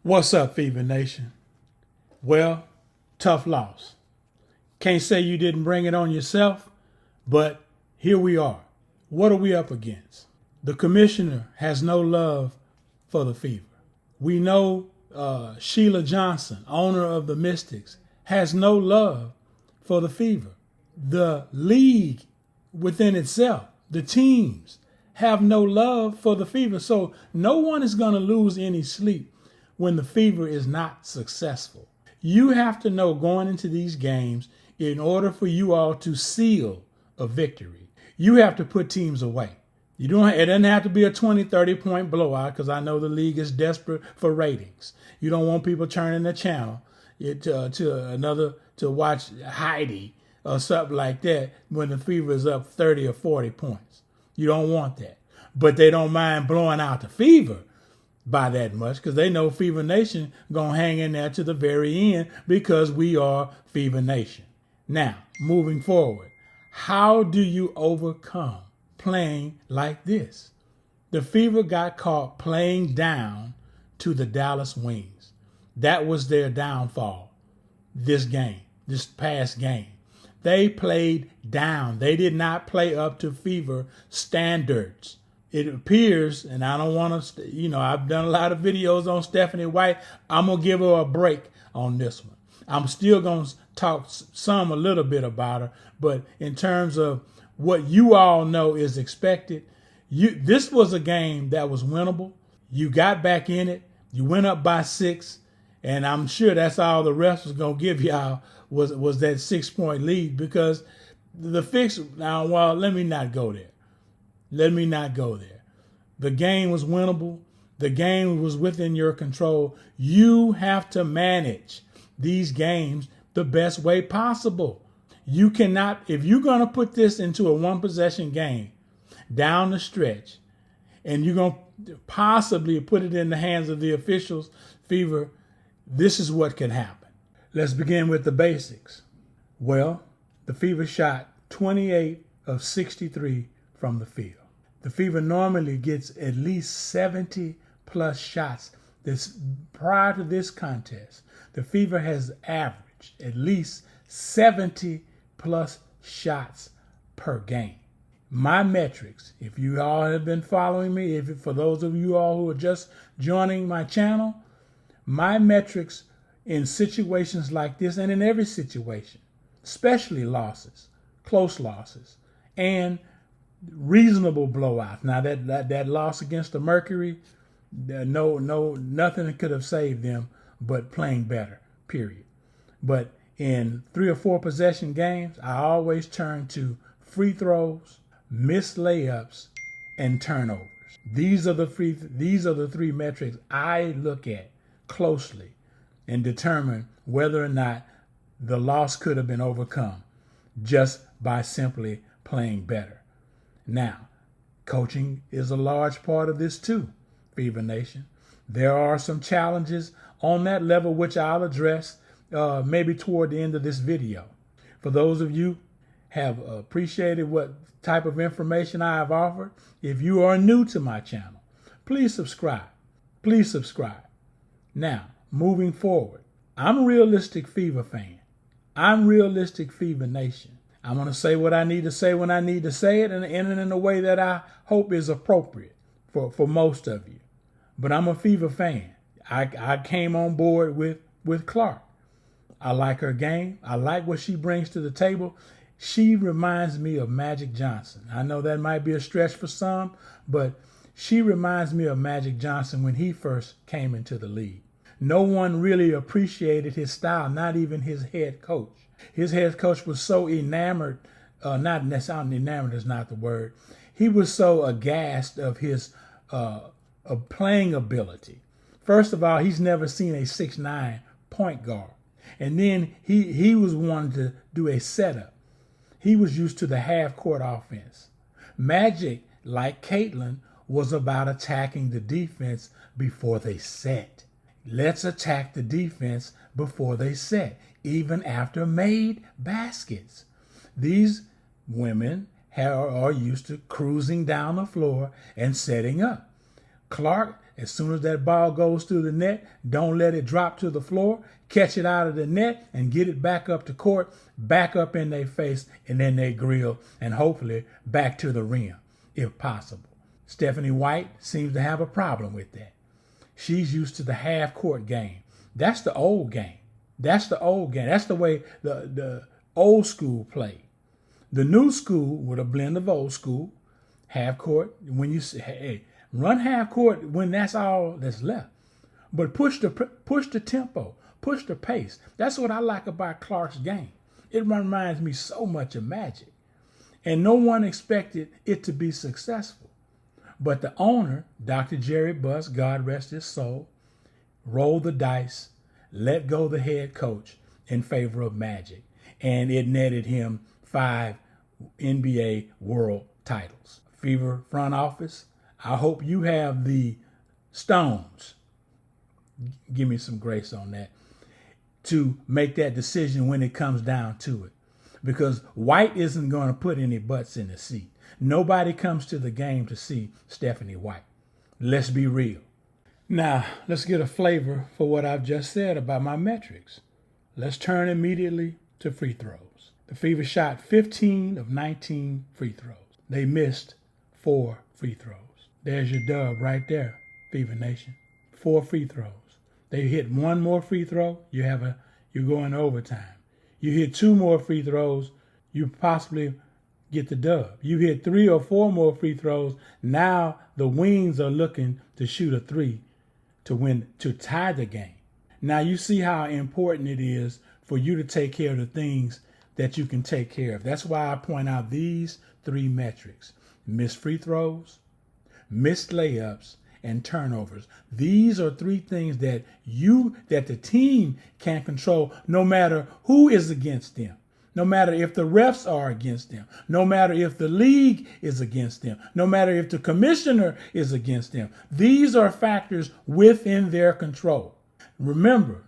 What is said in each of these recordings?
What's up, Fever Nation? Well, tough loss. Can't say you didn't bring it on yourself, but here we are. What are we up against? The commissioner has no love for the Fever. We know Sheila Johnson, owner of the Mystics, has no love for the Fever. The league within itself, the teams, have no love for the Fever. So no one is going to lose any sleep when the Fever is not successful. You have to know going into these games, in order for you all to seal a victory, you have to put teams away. It doesn't have to be a 20, 30-point blowout, because I know the league is desperate for ratings. You don't want people turning the channel to watch Heidi or something like that when the Fever is up 30 or 40 points. You don't want that. But they don't mind blowing out the Fever by that much, because they know Fever Nation gonna hang in there to the very end, because we are Fever Nation. Now, moving forward, how do you overcome playing like this? The Fever got caught playing down to the Dallas Wings. That was their downfall this past game. They played down. They did not play up to Fever standards. It appears, and I don't want to, I've done a lot of videos on Stephanie White. I'm going to give her a break on this one. I'm still going to talk a little bit about her, but in terms of what you all know is expected, this was a game that was winnable. You got back in it. You went up by 6, and I'm sure that's all the rest was going to give y'all was that 6-point lead, because the fix, let me not go there. The game was winnable. The game was within your control. You have to manage these games the best way possible. You cannot, if you're going to put this into a one-possession game down the stretch, and you're going to possibly put it in the hands of the officials, Fever, this is what can happen. Let's begin with the basics. Well, the Fever shot 28 of 63 from the field. The Fever normally gets at least 70 plus shots. Prior to this contest, the Fever has averaged at least 70 plus shots per game. My metrics, if you all have been following me, for those of you all who are just joining my channel, my metrics in situations like this, and in every situation, especially losses, close losses, and reasonable blowouts. Now that loss against the Mercury, nothing could have saved them but playing better, period. But in 3 or 4 possession games, I always turn to free throws, missed layups, and turnovers. These are the 3 metrics I look at closely and determine whether or not the loss could have been overcome just by simply playing better. Now, coaching is a large part of this too, Fever Nation. There are some challenges on that level which I'll address maybe toward the end of this video. For those of you have appreciated what type of information I have offered, if you are new to my channel, please subscribe. Please subscribe. Now, moving forward, I'm a realistic Fever fan. I'm realistic Fever Nation. I'm going to say what I need to say when I need to say it, and in a way that I hope is appropriate for most of you. But I'm a Fever fan. I came on board with Clark. I like her game. I like what she brings to the table. She reminds me of Magic Johnson. I know that might be a stretch for some, but she reminds me of Magic Johnson when he first came into the league. No one really appreciated his style, not even his head coach. His head coach was so enamored, not necessarily enamored is not the word. He was so aghast of his playing ability. First of all, he's never seen a 6'9" point guard. And then he was wanting to do a setup. He was used to the half-court offense. Magic, like Caitlin, was about attacking the defense before they set. Let's attack the defense before they set, even after made baskets. These women are used to cruising down the floor and setting up. Clark, as soon as that ball goes through the net, don't let it drop to the floor. Catch it out of the net and get it back up to court, back up in their face and in their grill, and hopefully back to the rim, if possible. Stephanie White seems to have a problem with that. She's used to the half-court game. That's the old game. That's the old game. That's the way the old school played. The new school, with a blend of old school, half-court, when you say, hey, run half-court when that's all that's left. But push the tempo, push the pace. That's what I like about Clark's game. It reminds me so much of Magic. And no one expected it to be successful. But the owner, Dr. Jerry Buss, God rest his soul, rolled the dice, let go the head coach in favor of Magic. And it netted him 5 NBA world titles. Fever front office, I hope you have the stones, give me some grace on that, to make that decision when it comes down to it. Because White isn't going to put any butts in the seat. Nobody comes to the game to see Stephanie White. Let's be real. Now, let's get a flavor for what I've just said about my metrics. Let's turn immediately to free throws. The Fever shot 15 of 19 free throws. They missed 4 free throws. There's your dub right there, Fever Nation. 4 free throws. They hit 1 more free throw, you're going overtime. You hit 2 more free throws, you possibly get the dub. You hit 3 or 4 more free throws, now the Wings are looking to shoot a 3 to win, to tie the game. Now you see how important it is for you to take care of the things that you can take care of. That's why I point out these 3 metrics: missed free throws, missed layups, and turnovers. These are 3 things that the team can control, no matter who is against them, no matter if the refs are against them, no matter if the league is against them, no matter if the commissioner is against them. These are factors within their control. Remember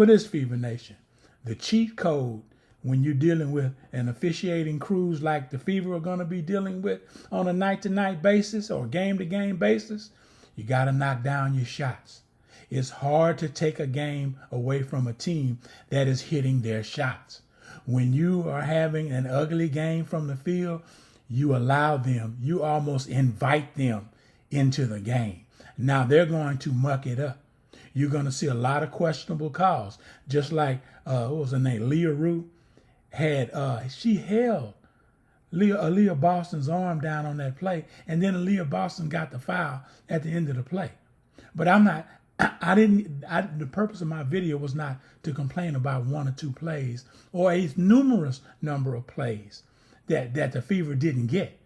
this, Fever Nation. The cheat code when you're dealing with an officiating crews like the Fever are going to be dealing with on a night-to-night basis or game-to-game basis, you got to knock down your shots. It's hard to take a game away from a team that is hitting their shots. When you are having an ugly game from the field, you allow them, you almost invite them into the game. Now they're going to muck it up. You're going to see a lot of questionable calls, just like, what was her name? Leah Rue had, she held Aaliyah Boston's arm down on that play, and then Aaliyah Boston got the foul at the end of the play. But the purpose of my video was not to complain about 1 or 2 plays or a numerous number of plays that the Fever didn't get.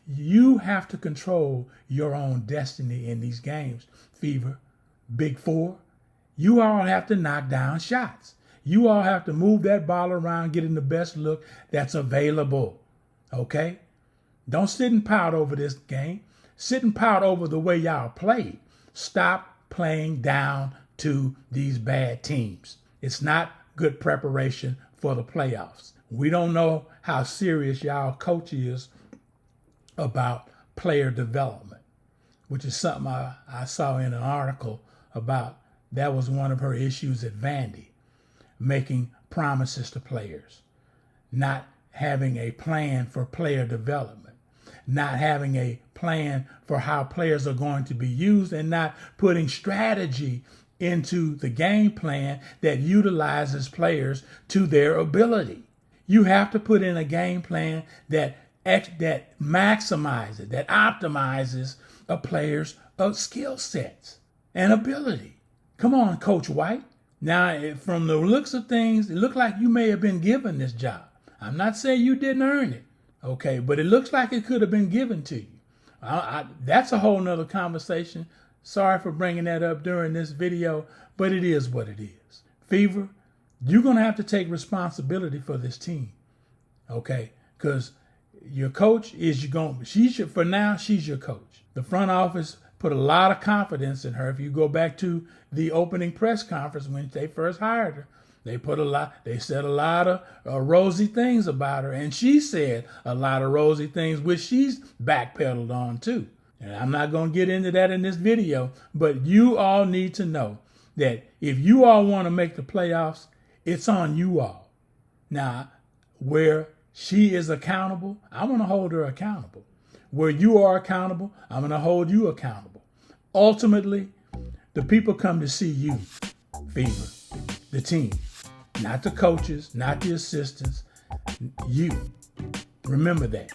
You have to control your own destiny in these games, Fever, Big Four. You all have to knock down shots. You all have to move that ball around, getting the best look that's available. Okay? Don't sit and pout over this game. Sit and pout over the way y'all played. Stop playing down to these bad teams. It's not good preparation for the playoffs. We don't know how serious y'all coach is about player development, which is something I saw in an article about. That was one of her issues at Vandy, making promises to players, not having a plan for player development, not having a plan for how players are going to be used, and not putting strategy into the game plan that utilizes players to their ability. You have to put in a game plan that maximizes, that optimizes a player's skill sets and ability. Come on, Coach White. Now, from the looks of things, it looked like you may have been given this job. I'm not saying you didn't earn it, okay, but it looks like it could have been given to you. That's a whole nother conversation. Sorry for bringing that up during this video, but it is what it is. Fever, you're going to have to take responsibility for this team, okay? Because your coach is she's your coach. The front office put a lot of confidence in her. If you go back to the opening press conference when they first hired her, they said a lot of rosy things about her, and she said a lot of rosy things, which she's backpedaled on too. And I'm not going to get into that in this video, but you all need to know that if you all want to make the playoffs, it's on you all. Now, where she is accountable, I want to hold her accountable. Where you are accountable, I'm going to hold you accountable. Ultimately, the people come to see you, Fever, the team, not the coaches, not the assistants, you. Remember that.